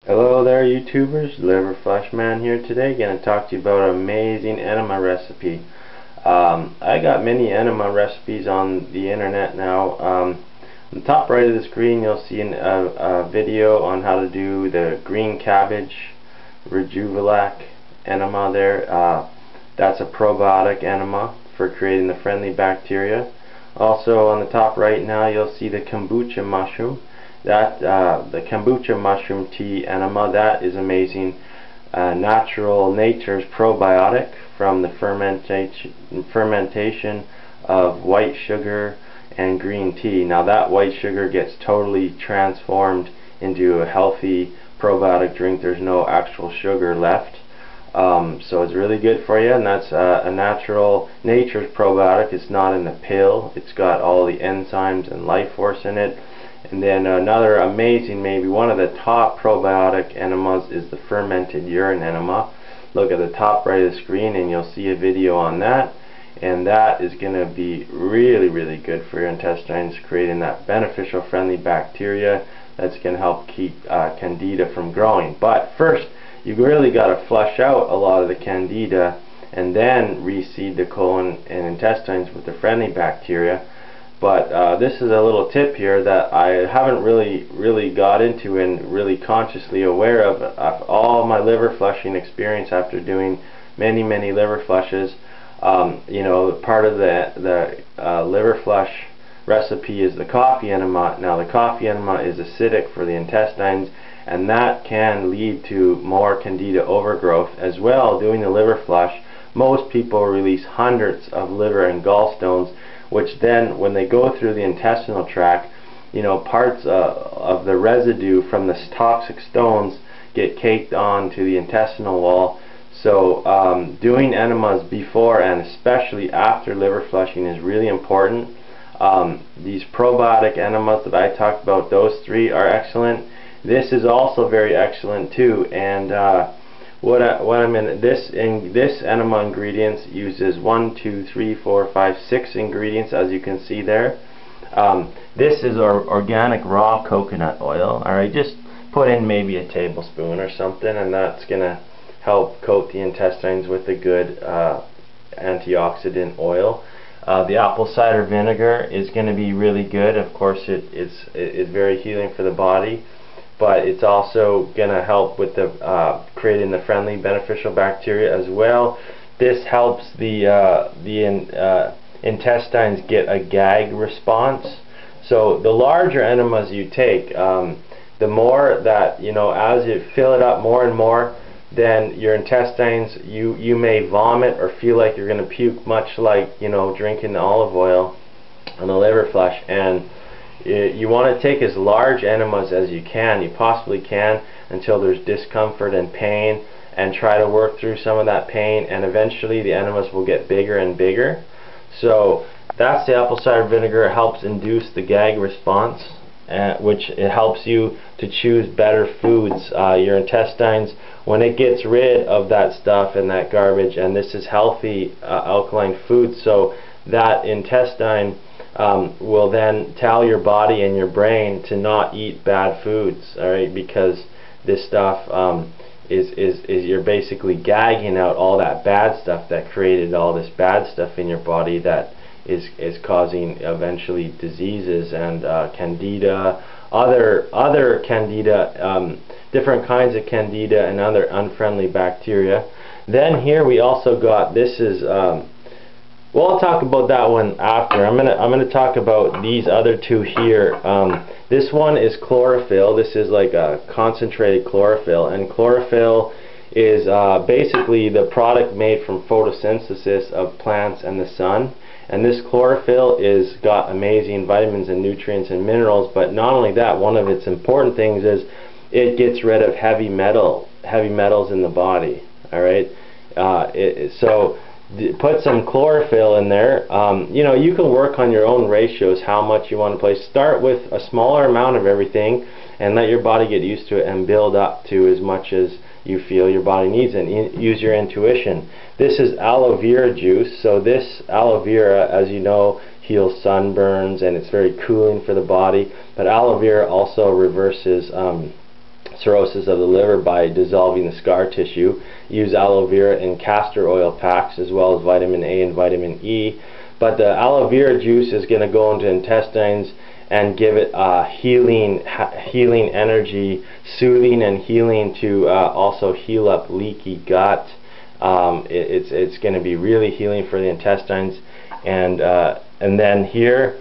Hello there YouTubers, Liver Flesh Man here today. Going to talk to you about an amazing enema recipe. I got many enema recipes on the internet now. On the top right of the screen you'll see a video on how to do the green cabbage Rejuvilac enema there. That's a probiotic enema for creating the friendly bacteria. Also on the top right now you'll see the kombucha mushroom. The kombucha mushroom tea enema, that is amazing. Nature's probiotic from the fermentation of white sugar and green tea. Now that white sugar gets totally transformed into a healthy probiotic drink. There's no actual sugar left. So it's really good for you, and that's a nature's probiotic. It's not in the pill. It's got all the enzymes and life force in it. And then another amazing, maybe one of the top probiotic enemas is the fermented urine enema. Look at the top right of the screen and you'll see a video on that, and that is going to be really good for your intestines, creating that beneficial friendly bacteria that's going to help keep candida from growing. But first you really got to flush out a lot of the candida and then reseed the colon and intestines with the friendly bacteria. But this is a little tip here that I haven't really got into and really consciously aware of all my liver flushing experience after doing many liver flushes. You know, part of the liver flush recipe is the coffee enema. Now the coffee enema is acidic for the intestines, and that can lead to more candida overgrowth as well. Doing the liver flush, most people release hundreds of liver and gallstones, which then when they go through the intestinal tract, you know, parts of the residue from the toxic stones get caked on to the intestinal wall. So doing enemas before and especially after liver flushing is really important. These probiotic enemas that I talked about, those three are excellent. This is also very excellent too, and this enema ingredients uses 6 ingredients, as you can see there. This is organic raw coconut oil. Alright, just put in maybe a tablespoon or something, and that's gonna help coat the intestines with a good antioxidant oil. The apple cider vinegar is going to be really good. Of course it is very healing for the body, but it's also going to help with the creating the friendly beneficial bacteria as well. This helps the intestines get a gag response. So the larger enemas you take, the more that, you know, as you fill it up more and more, then your intestines, you may vomit or feel like you're going to puke, much like, you know, drinking the olive oil on the liver flush. And you want to take as large enemas as you possibly can, until there's discomfort and pain, and try to work through some of that pain, and eventually the enemas will get bigger and bigger. So that's the apple cider vinegar. It helps induce the gag response, which it helps you to choose better foods. Your intestines, when it gets rid of that stuff and that garbage, and this is healthy alkaline food, so that intestine will then tell your body and your brain to not eat bad foods, alright, because this stuff is you're basically gagging out all that bad stuff that created all this bad stuff in your body that is causing eventually diseases and candida, other candida, different kinds of candida and other unfriendly bacteria. Then here we also got, this is well, I'll talk about that one after. I'm gonna talk about these other two here. This one is chlorophyll. This is like a concentrated chlorophyll, and chlorophyll is basically the product made from photosynthesis of plants and the sun. And this chlorophyll is got amazing vitamins and nutrients and minerals. But not only that, one of its important things is it gets rid of heavy metals in the body. All right, so put some chlorophyll in there. You know, you can work on your own ratios, how much you want to place. Start with a smaller amount of everything and let your body get used to it, and build up to as much as you feel your body needs, and use your intuition. This is aloe vera juice. So this aloe vera, as you know, heals sunburns, and it's very cooling for the body. But aloe vera also reverses cirrhosis of the liver by dissolving the scar tissue. Use aloe vera and castor oil packs, as well as vitamin A and vitamin E. But the aloe vera juice is going to go into intestines and give it healing energy, soothing and healing to also heal up leaky gut. It's going to be really healing for the intestines. And then here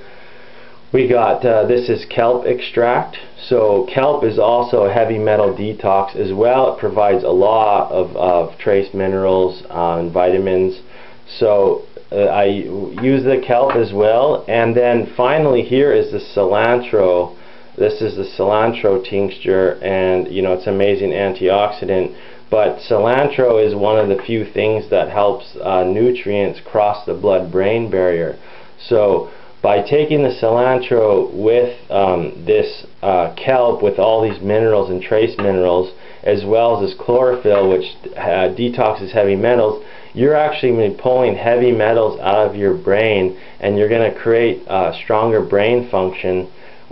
we got this is kelp extract. So kelp is also a heavy metal detox as well. It provides a lot of trace minerals and vitamins. So I use the kelp as well. And then finally here is the cilantro. This is the cilantro tincture, and you know, it's an amazing antioxidant. But cilantro is one of the few things that helps nutrients cross the blood-brain barrier. So by taking the cilantro with this kelp, with all these minerals and trace minerals, as well as this chlorophyll, which detoxes heavy metals, you're actually going to be pulling heavy metals out of your brain, and you're going to create stronger brain function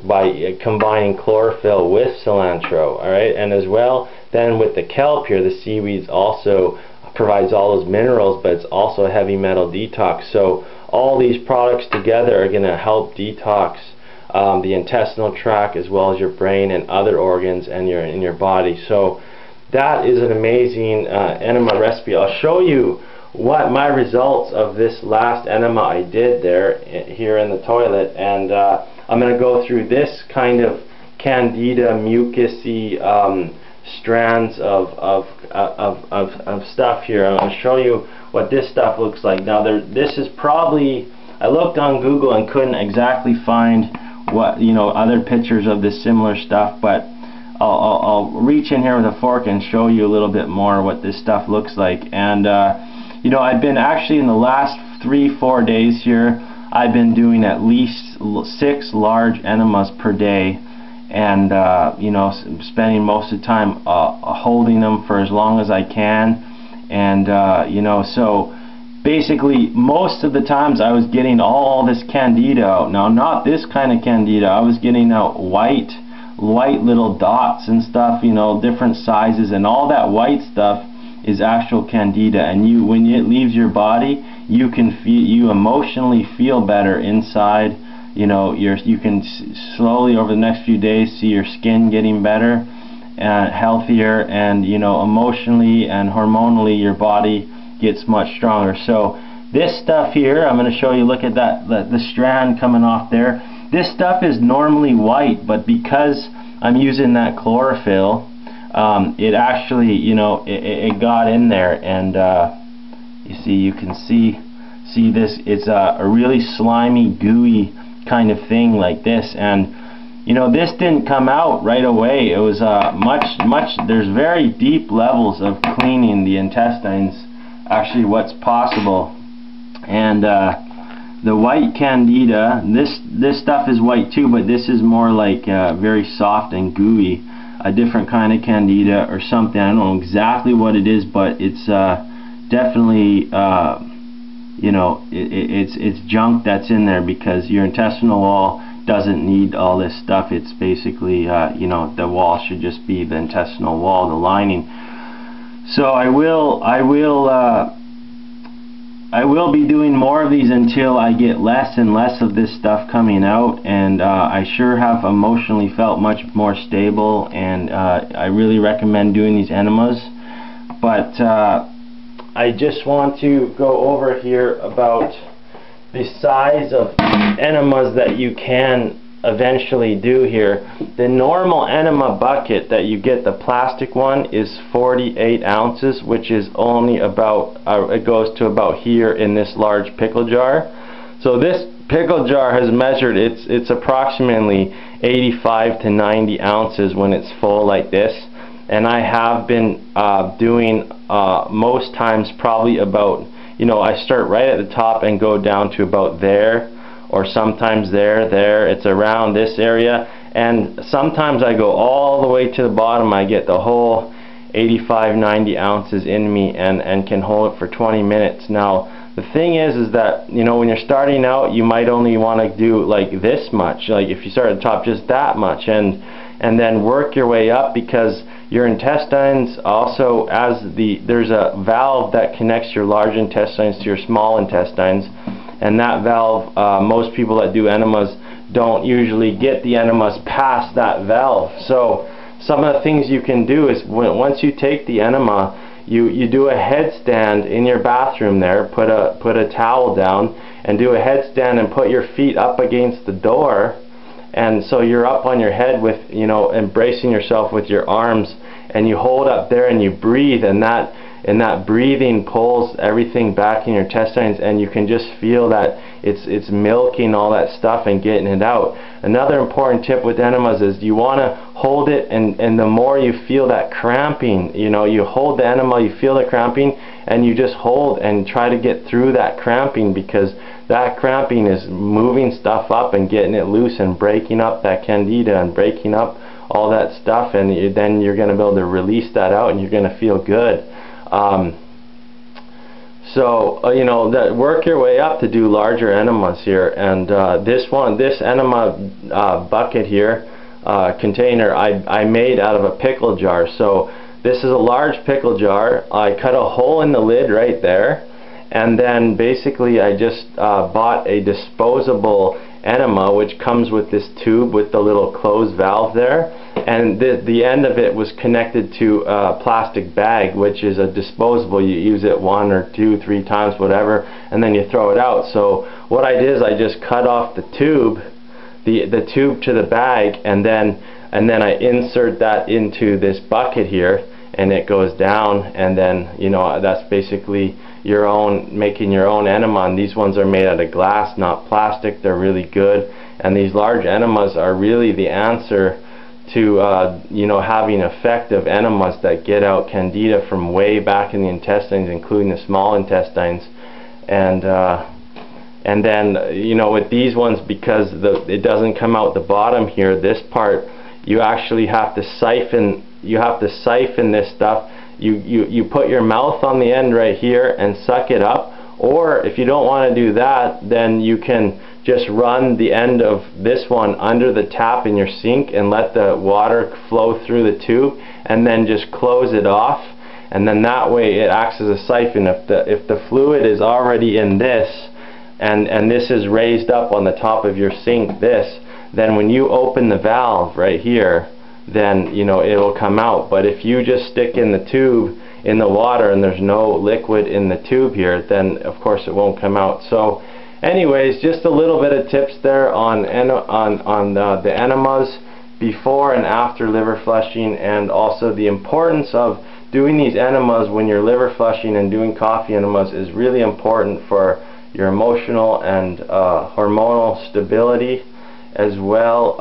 by combining chlorophyll with cilantro. Alright, and as well then with the kelp here, the seaweeds also provides all those minerals, but it's also a heavy metal detox. So all these products together are going to help detox the intestinal tract, as well as your brain and other organs and in your body. So that is an amazing enema recipe. I'll show you what my results of this last enema I did there here in the toilet, and I'm going to go through this kind of candida mucusy strands of stuff here. I'm going to show you what this stuff looks like. Now this is probably, I looked on Google and couldn't exactly find what, you know, other pictures of this similar stuff, but I'll reach in here with a fork and show you a little bit more what this stuff looks like. And you know, I've been actually in the last 3-4 days here, I've been doing at least 6 large enemas per day, and you know, spending most of the time holding them for as long as I can. And you know, so basically most of the times I was getting all this candida out. Now, not this kind of candida, I was getting out white little dots and stuff, you know, different sizes, and all that white stuff is actual candida. And when it leaves your body, you can feel, you emotionally feel better inside. You know, you can slowly over the next few days see your skin getting better and healthier, and you know, emotionally and hormonally your body gets much stronger. So this stuff here, I'm going to show you. Look at that, the strand coming off there. This stuff is normally white, but because I'm using that chlorophyll, it actually, you know, it got in there, and you can see this. It's a really slimy, gooey kind of thing like this, and you know, this didn't come out right away. It was there's very deep levels of cleaning the intestines, actually what's possible. And the white candida, this stuff is white too, but this is more like very soft and gooey, a different kind of candida or something. I don't know exactly what it is, but it's definitely you know, it's junk that's in there, because your intestinal wall doesn't need all this stuff. It's basically you know, the wall should just be the intestinal wall, the lining. So I will be doing more of these until I get less and less of this stuff coming out, and I sure have emotionally felt much more stable, and I really recommend doing these enemas. But I just want to go over here about the size of enemas that you can eventually do here. The normal enema bucket that you get, the plastic one, is 48 ounces, which is only about, it goes to about here in this large pickle jar. So this pickle jar has measured, it's approximately 85 to 90 ounces when it's full like this. And I have been doing most times probably about, you know, I start right at the top and go down to about there, or sometimes there, it's around this area, and sometimes I go all the way to the bottom. I get the whole 85-90 ounces in me, and can hold it for 20 minutes. Now the thing is that, you know, when you're starting out, you might only want to do like this much, like if you start at the top, just that much, and then work your way up, because your intestines also, there's a valve that connects your large intestines to your small intestines, and that valve, most people that do enemas don't usually get the enemas past that valve. So some of the things you can do is, once you take the enema, you do a headstand in your bathroom there, put a towel down and do a headstand and put your feet up against the door, and so you're up on your head with, embracing yourself with your arms, and you hold up there and you breathe, and that breathing pulls everything back in your intestines, and you can just feel that it's milking all that stuff and getting it out. Another important tip with enemas is you want to hold it, and the more you feel that cramping, you hold the enema, you feel the cramping, and you just hold and try to get through that cramping, because that cramping is moving stuff up and getting it loose and breaking up that candida and breaking up all that stuff, and then you're going to be able to release that out, and you're going to feel good. Work your way up to do larger enemas here. And this enema bucket here, container, I made out of a pickle jar. So this is a large pickle jar. I cut a hole in the lid right there, and then basically I just bought a disposable enema, which comes with this tube with the little closed valve there, and the end of it was connected to a plastic bag, which is a disposable. You use it 1 or 2, 3 times, whatever, and then you throw it out. So what I did is I just cut off the tube, the tube to the bag, and then I insert that into this bucket here, and it goes down, and then that's basically making your own enema. And these ones are made out of glass, not plastic. They're really good, and these large enemas are really the answer to having effective enemas that get out candida from way back in the intestines, including the small intestines. And then with these ones, because it doesn't come out the bottom here, this part, you actually have to siphon. You have to siphon this stuff. You put your mouth on the end right here and suck it up, or if you don't want to do that, then you can just run the end of this one under the tap in your sink and let the water flow through the tube, and then just close it off, and then that way it acts as a siphon. If the fluid is already in this, and this is raised up on the top of your sink, then when you open the valve right here, then it'll come out. But if you just stick in the tube in the water and there's no liquid in the tube here, then of course it won't come out. So anyways, just a little bit of tips there on the enemas before and after liver flushing, and also the importance of doing these enemas when you're liver flushing. And doing coffee enemas is really important for your emotional and hormonal stability as well.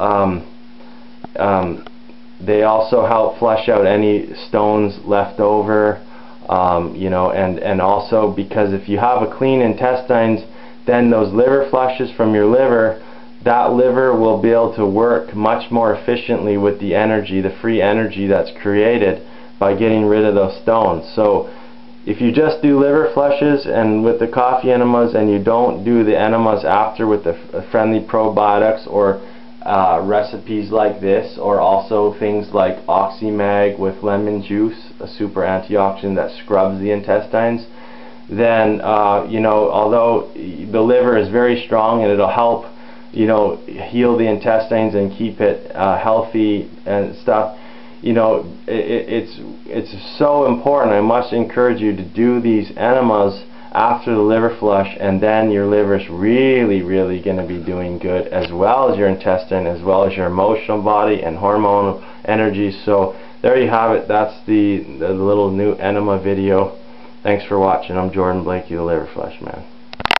They also help flush out any stones left over, and also because if you have a clean intestines, then those liver flushes from your liver, that liver will be able to work much more efficiently with the energy, the free energy that's created by getting rid of those stones. So if you just do liver flushes and with the coffee enemas, and you don't do the enemas after with the friendly probiotics or recipes like this, or also things like Oxymag with lemon juice, a super antioxidant that scrubs the intestines, then although the liver is very strong and it'll help heal the intestines and keep it healthy and stuff, it's so important. I must encourage you to do these enemas after the liver flush, and then your liver's really going to be doing good, as well as your intestine, as well as your emotional body and hormonal energy. So there you have it. That's the little new enema video. Thanks for watching. I'm Jordan Blaikie, the Liver Flush Man.